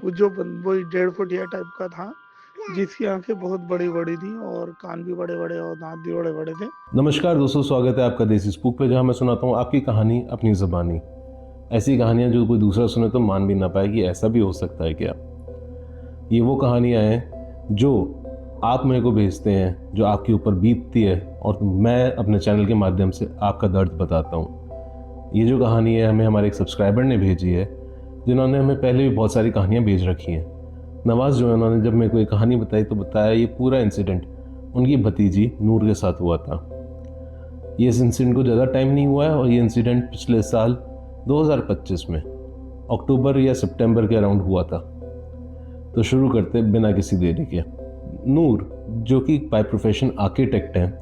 वो वही 1.5 फुटिया टाइप का था, जिसकी आंखें बहुत बड़ी बड़ी थी और कान भी बड़े बड़े और दांत भी बड़े बड़े थे। नमस्कार दोस्तों, स्वागत है आपका देसी स्पूक पे, जहां मैं सुनाता हूं आपकी कहानी अपनी ज़बानी। ऐसी कहानियां जो कोई दूसरा सुने तो मान भी ना पाए कि ऐसा भी हो सकता है क्या। ये वो कहानियां हैं जो आप मेरे को भेजते हैं, जो आपके ऊपर बीतती है और मैं अपने चैनल के माध्यम से आपका दर्द बताता हूँ। ये जो कहानी है हमें हमारे एक सब्सक्राइबर ने भेजी है, जिन्होंने हमें पहले भी बहुत सारी कहानियाँ भेज रखी हैं। नवाज़ जो है, उन्होंने जब मेरे को ये कहानी बताई तो बताया ये पूरा इंसिडेंट उनकी भतीजी नूर के साथ हुआ था। ये इस इंसिडेंट को ज़्यादा टाइम नहीं हुआ है और ये इंसिडेंट पिछले साल 2025 में अक्टूबर या सितंबर के अराउंड हुआ था। तो शुरू करते बिना किसी देरी के। नूर, जो कि बाय प्रोफेशन आर्किटेक्ट हैं,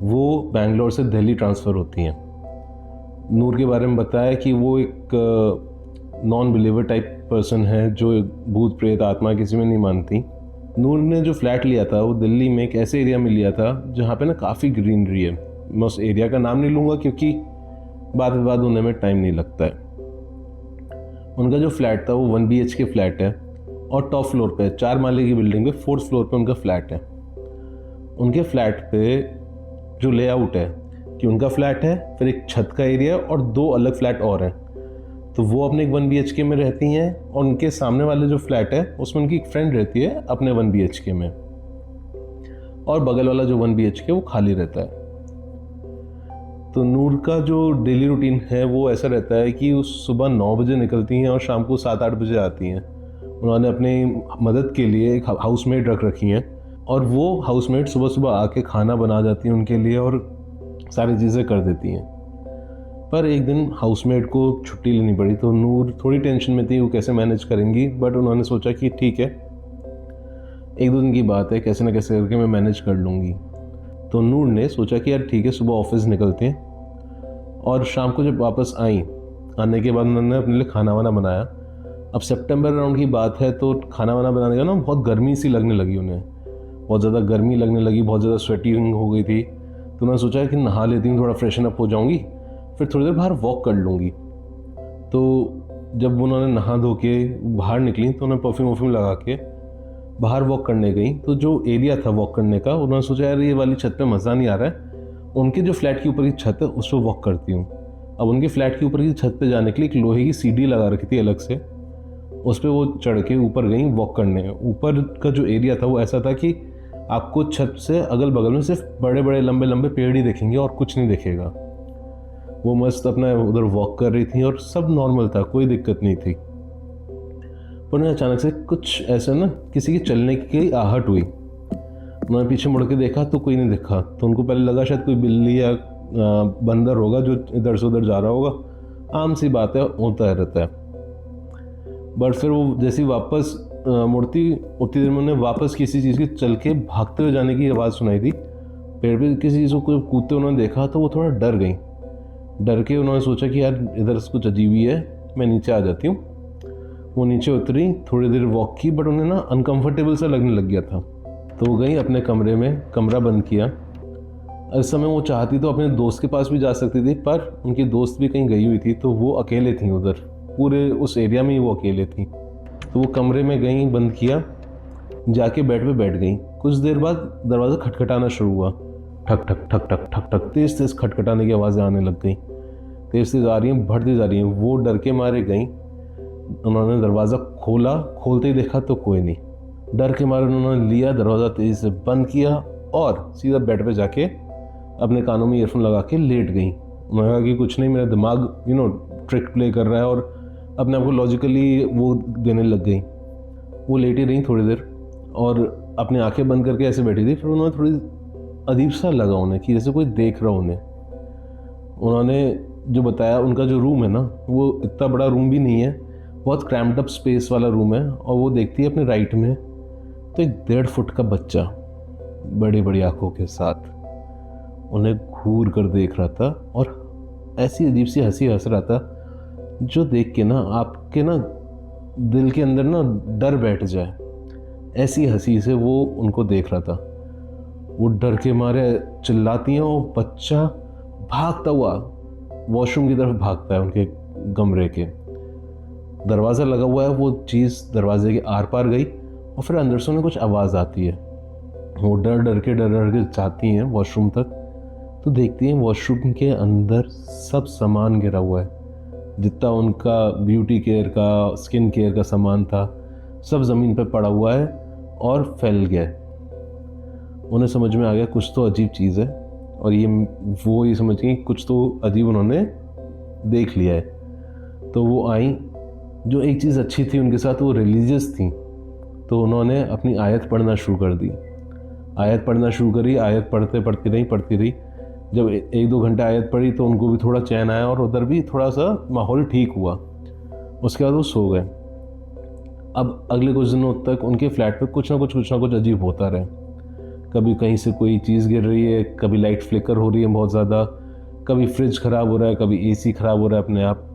वो बेंगलोर से दिल्ली ट्रांसफ़र होती हैं। नूर के बारे में बताया कि वो एक नॉन बिलीवर टाइप पर्सन है, जो भूत प्रेत आत्मा किसी में नहीं मानती। नूर ने जो फ्लैट लिया था वो दिल्ली में एक ऐसे एरिया में लिया था जहाँ पे ना काफ़ी ग्रीनरी है। मैं उस एरिया का नाम नहीं लूँगा क्योंकि बात होने में टाइम नहीं लगता है। उनका जो फ्लैट था वो 1 BHK फ्लैट है और टॉप फ्लोर पे 4 माले की बिल्डिंग पे 4th फ्लोर पे उनका फ्लैट है। उनके फ्लैट पे जो लेआउट है कि उनका फ्लैट है, फिर एक छत का एरिया और 2 अलग फ्लैट और हैं। तो वो अपने एक 1 BHK में रहती हैं और उनके सामने वाले जो फ्लैट है उसमें उनकी एक फ्रेंड रहती है अपने 1 BHK में, और बगल वाला जो 1 BHK वो खाली रहता है। तो नूर का जो डेली रूटीन है वो ऐसा रहता है कि उस सुबह 9 बजे निकलती हैं और शाम को 7-8 बजे आती हैं। उन्होंने अपनी मदद के लिए एक हाउसमेट रख रखी हैं और वो हाउसमेट सुबह सुबह आके खाना बना जाती हैं उनके लिए और सारी चीज़ें कर देती हैं। पर एक दिन हाउसमेट को छुट्टी लेनी पड़ी, तो नूर थोड़ी टेंशन में थी वो कैसे मैनेज करेंगी। बट उन्होंने सोचा कि ठीक है, 1-2 दिन की बात है, कैसे ना कैसे करके मैं मैनेज कर लूँगी। तो नूर ने सोचा कि यार ठीक है, सुबह ऑफिस निकलते हैं। और शाम को जब वापस आने के बाद उन्होंने अपने लिए खाना वाना बनाया। अब सितंबर राउंड की बात है, तो खाना वाना बनाने का ना बहुत गर्मी सी लगने लगी उन्हें, बहुत ज़्यादा गर्मी लगने लगी, बहुत ज़्यादा स्वेटिंग हो गई थी। तो उन्होंने सोचा कि नहा लेती हूँ, थोड़ा फ्रेशन अप हो जाऊँगी, फिर थोड़ी देर बाहर वॉक कर लूँगी। तो जब उन्होंने नहा धो के बाहर निकली तो उन्होंने परफ्यूम वर्फ्यूम लगा के बाहर वॉक करने गई। तो जो एरिया था वॉक करने का, उन्होंने सोचा यार ये वाली छत पे मज़ा नहीं आ रहा है, उनके जो फ्लैट के ऊपर की छत है उस पर वॉक करती हूँ। अब उनके फ्लैट के ऊपर की छत पे जाने के लिए एक लोहे की सीढ़ी लगा रखी थी अलग से, उस पर वो चढ़ के ऊपर गई वॉक करने। ऊपर का जो एरिया था वो ऐसा था कि आपको छत से अगल बगल में सिर्फ बड़े बड़े लंबे लंबे पेड़ ही दिखेंगे और कुछ नहीं दिखेगा। वो मस्त अपना उधर वॉक कर रही थी और सब नॉर्मल था, कोई दिक्कत नहीं थी। पर उन्हें अचानक से कुछ ऐसा ना, किसी के चलने की आहट हुई। उन्होंने पीछे मुड़ के देखा तो कोई नहीं दिखा। तो उनको पहले लगा शायद कोई बिल्ली या बंदर होगा जो इधर से उधर जा रहा होगा, आम सी बात है, होता रहता है। बट फिर वो जैसी वापस मुड़ती उतनी देर में उन्हें वापस किसी चीज़ के चल के भागते हुए जाने की आवाज़ सुनाई दी। पेड़ पे किसी चीज़ को कूदते उन्होंने देखा तो वो थोड़ा डर गई। डर के उन्होंने सोचा कि यार इधर से कुछ अजीब ही है, मैं नीचे आ जाती हूँ। वो नीचे उतरी, थोड़ी देर वॉक की, बट उन्हें ना अनकंफर्टेबल सा लगने लग गया था। तो वो गई अपने कमरे में, कमरा बंद किया। इस समय वो चाहती तो अपने दोस्त के पास भी जा सकती थी, पर उनकी दोस्त भी कहीं गई हुई थी, तो वो अकेले थी उधर, पूरे उस एरिया में ही वो अकेले थी। तो वो कमरे में गई, बंद किया, जाके बेड पे बैठ गई। कुछ देर बाद दरवाज़ा खटखटाना शुरू हुआ, ठक ठक ठक ठक ठक ठक, तेज़ तेज़ खटखटाने की आवाज़ें आने लग गई, तेज़ तेज़ आ रही हैं, बढ़ती जा रही हैं। वो डर के मारे गई, उन्होंने दरवाज़ा खोला, खोलते ही देखा तो कोई नहीं। डर के मारे उन्होंने लिया, दरवाज़ा तेज़ी से बंद किया और सीधा बेड पे जाके अपने कानों में ईयरफोन लगा के लेट गई। उन्होंने कहा कि कुछ नहीं, मेरा दिमाग ट्रिक प्ले कर रहा है, और अपने आप को लॉजिकली वो देने लग गई। वो लेटी रही थोड़ी देर और अपनी आंखें बंद करके ऐसे बैठी थी। फिर उन्होंने थोड़ी अजीब सा लगा उन्हें कि जैसे कोई देख रहा उन्हें। उन्होंने जो बताया, उनका जो रूम है ना, वो इतना बड़ा रूम भी नहीं है, बहुत क्रैम्प्ड अप स्पेस वाला रूम है। और वो देखती है अपने राइट में तो एक 1.5 फुट का बच्चा बड़ी बड़ी आंखों के साथ उन्हें घूर कर देख रहा था और ऐसी अजीब सी हंसी हंस रहा था जो देख के ना आपके ना दिल के अंदर ना डर बैठ जाए। ऐसी हंसी से वो उनको देख रहा था। वो डर के मारे चिल्लाती हैं, वो बच्चा भागता हुआ वॉशरूम की तरफ भागता है उनके कमरे के। दरवाज़ा लगा हुआ है, वो चीज़ दरवाजे के आर पार गई और फिर अंदर से उन्हें कुछ आवाज़ आती है। वो डर डर के जाती हैं वॉशरूम तक, तो देखती हैं वॉशरूम के अंदर सब सामान गिरा हुआ है। जितना उनका ब्यूटी केयर का, स्किन केयर का सामान था, सब ज़मीन पर पड़ा हुआ है और फैल गया है। उन्हें समझ में आ गया कुछ तो अजीब चीज़ है, और ये समझ गई कुछ तो अजीब उन्होंने देख लिया है। तो वो आई। जो एक चीज़ अच्छी थी उनके साथ, वो रिलीजियस थी, तो उन्होंने अपनी आयत पढ़ना शुरू कर दी। आयत पढ़ना शुरू करी, आयत पढ़ती रही। जब 1-2 घंटे आयत पढ़ी तो उनको भी थोड़ा चैन आया और उधर भी थोड़ा सा माहौल ठीक हुआ। उसके बाद वो सो गए। अब अगले कुछ दिनों तक उनके फ्लैट पे कुछ ना कुछ अजीब होता रहे। कभी कहीं से कोई चीज़ गिर रही है, कभी लाइट फ्लिकर हो रही है बहुत ज़्यादा, कभी फ्रिज ख़राब हो रहा है, कभी एसी ख़राब हो रहा है अपने आप।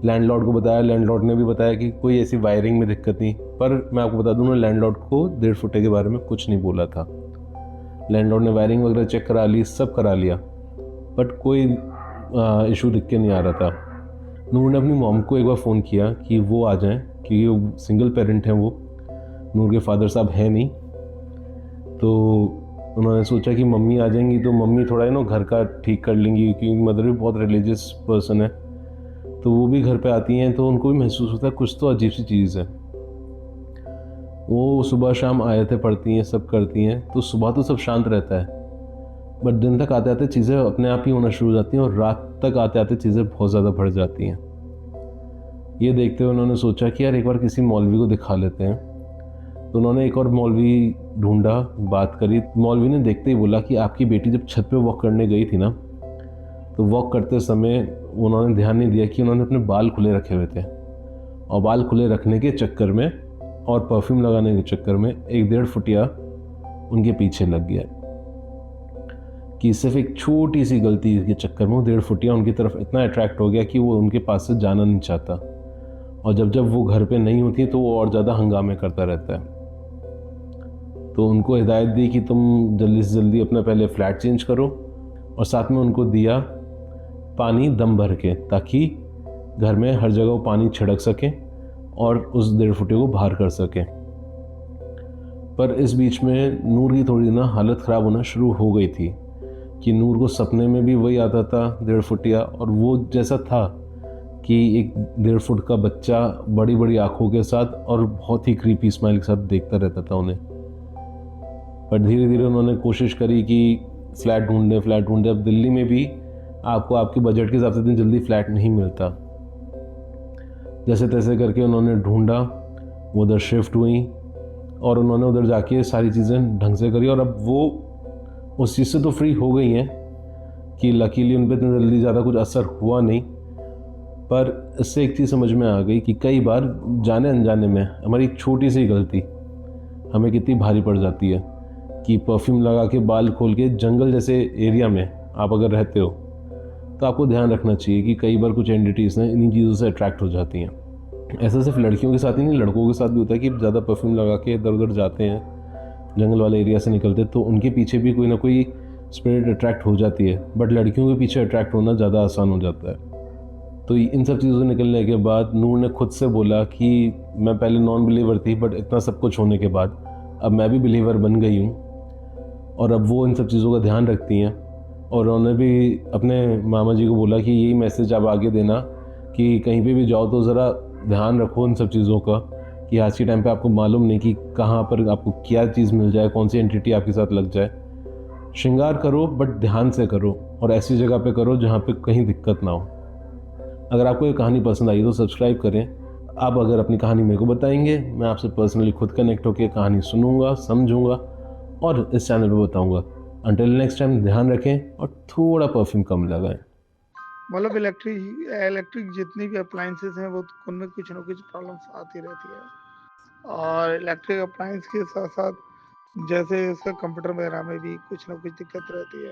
लैंडलॉर्ड को बताया, लैंडलॉर्ड ने भी बताया कि कोई ऐसी वायरिंग में दिक्कत नहीं। पर मैं आपको बता दूं ना, लैंडलॉर्ड को 1.5 फुटे के बारे में कुछ नहीं बोला था। लैंडलॉर्ड ने वायरिंग वगैरह चेक करा ली, सब करा लिया, बट कोई इशू दिख के नहीं आ रहा था। नूर ने अपनी मॉम को एक बार फ़ोन किया कि वो आ जाएं, क्योंकि वो सिंगल पेरेंट हैं। वो नूर के फादर साहब हैं नहीं, तो उन्होंने सोचा कि मम्मी आ जाएंगी तो मम्मी थोड़ा घर का ठीक कर लेंगी, क्योंकि मदर भी बहुत रिलीजियस पर्सन है, तो वो भी घर पे आती हैं, तो उनको भी महसूस होता है कुछ तो अजीब सी चीज़ है। वो सुबह शाम आयतें पढ़ती हैं, सब करती हैं, तो सुबह तो सब शांत रहता है, बट दिन तक आते आते चीज़ें अपने आप ही होना शुरू हो जाती हैं, और रात तक आते आते चीज़ें बहुत ज़्यादा बढ़ जाती हैं। ये देखते हुए उन्होंने सोचा कि यार एक बार किसी मौलवी को दिखा लेते हैं। तो उन्होंने एक और मौलवी ढूंढा, बात करी। मौलवी ने देखते ही बोला कि आपकी बेटी जब छत पे वॉक करने गई थी ना, तो वॉक करते समय उन्होंने ध्यान नहीं दिया कि उन्होंने अपने बाल खुले रखे हुए थे, और बाल खुले रखने के चक्कर में और परफ्यूम लगाने के चक्कर में 1-1.5 फुटिया उनके पीछे लग गया। कि सिर्फ एक छोटी सी गलती के चक्कर में वो 1.5 फुटिया उनकी तरफ इतना अट्रैक्ट हो गया कि वो उनके पास से जाना नहीं चाहता, और जब जब वो घर पे नहीं होती तो वो और ज़्यादा हंगामे करता रहता है। तो उनको हिदायत दी कि तुम जल्दी से जल्दी अपना पहले फ़्लैट चेंज करो, और साथ में उनको दिया पानी दम भर के, ताकि घर में हर जगह वो पानी छिड़क सकें और उस 1.5 फुटे को बाहर कर सकें। पर इस बीच में नूर की थोड़ी हालत ख़राब होना शुरू हो गई थी, कि नूर को सपने में भी वही आता था 1.5 फुटिया, और वो जैसा था कि एक 1.5 फुट का बच्चा बड़ी बड़ी आँखों के साथ और बहुत ही क्रीपी स्माइल के साथ देखता रहता था उन्हें। पर धीरे धीरे उन्होंने कोशिश करी कि फ़्लैट ढूंढे। अब दिल्ली में भी आपको आपके बजट के हिसाब से इतनी जल्दी फ़्लैट नहीं मिलता। जैसे तैसे करके उन्होंने ढूंढा, वो उधर शिफ्ट हुई, और उन्होंने उधर जाके सारी चीज़ें ढंग से करी, और अब वो उस चीज़ से तो फ्री हो गई हैं कि लकीली उन पर इतनी जल्दी ज़्यादा कुछ असर हुआ नहीं। पर इससे एक चीज़ समझ में आ गई कि कई बार जाने अनजाने में हमारी एक छोटी सी गलती हमें कितनी भारी पड़ जाती है। कि परफ्यूम लगा के बाल खोल के जंगल जैसे एरिया में आप अगर रहते हो, तो आपको ध्यान रखना चाहिए कि कई बार कुछ एंटिटीज़ हैं इन्हीं चीज़ों से अट्रैक्ट हो जाती हैं। ऐसा सिर्फ लड़कियों के साथ ही नहीं, लड़कों के साथ भी होता है कि ज़्यादा परफ्यूम लगा के इधर उधर जाते हैं, जंगल वाले एरिया से निकलते, तो उनके पीछे भी कोई ना कोई स्पिरिट अट्रैक्ट हो जाती है। बट लड़कियों के पीछे अट्रैक्ट होना ज़्यादा आसान हो जाता है। तो इन सब चीज़ों से निकलने के बाद नूर ने खुद से बोला कि मैं पहले नॉन बिलीवर थी, बट इतना सब कुछ होने के बाद अब मैं भी बिलीवर बन गई हूँ, और अब वो इन सब चीज़ों का ध्यान रखती हैं। और उन्होंने भी अपने मामा जी को बोला कि यही मैसेज आप आगे देना कि कहीं पे भी जाओ तो ज़रा ध्यान रखो इन सब चीज़ों का, कि आज के टाइम पे आपको मालूम नहीं कि कहाँ पर आपको क्या चीज़ मिल जाए, कौन सी एंटिटी आपके साथ लग जाए। श्रृंगार करो, बट ध्यान से करो, और ऐसी जगह पे करो जहाँ पे कहीं दिक्कत ना हो। अगर आपको ये कहानी पसंद आई तो सब्सक्राइब करें। आप अगर अपनी कहानी मेरे को बताएंगे, मैं आपसे पर्सनली खुद कनेक्ट होकर कहानी सुनूंगा, समझूंगा और इस चैनल पे बताऊंगा। अंटिल नेक्स्ट टाइम, ध्यान रखें और थोड़ा परफ्यूम कम लगाएं। मतलब इलेक्ट्रिक जितनी भी अप्लाइंसेस हैं वो उनमें कुछ ना कुछ प्रॉब्लम्स आती रहती है, और इलेक्ट्रिक अप्लाइंस के साथ साथ जैसे उसका कंप्यूटर वगैरह में भी कुछ ना कुछ दिक्कत रहती है।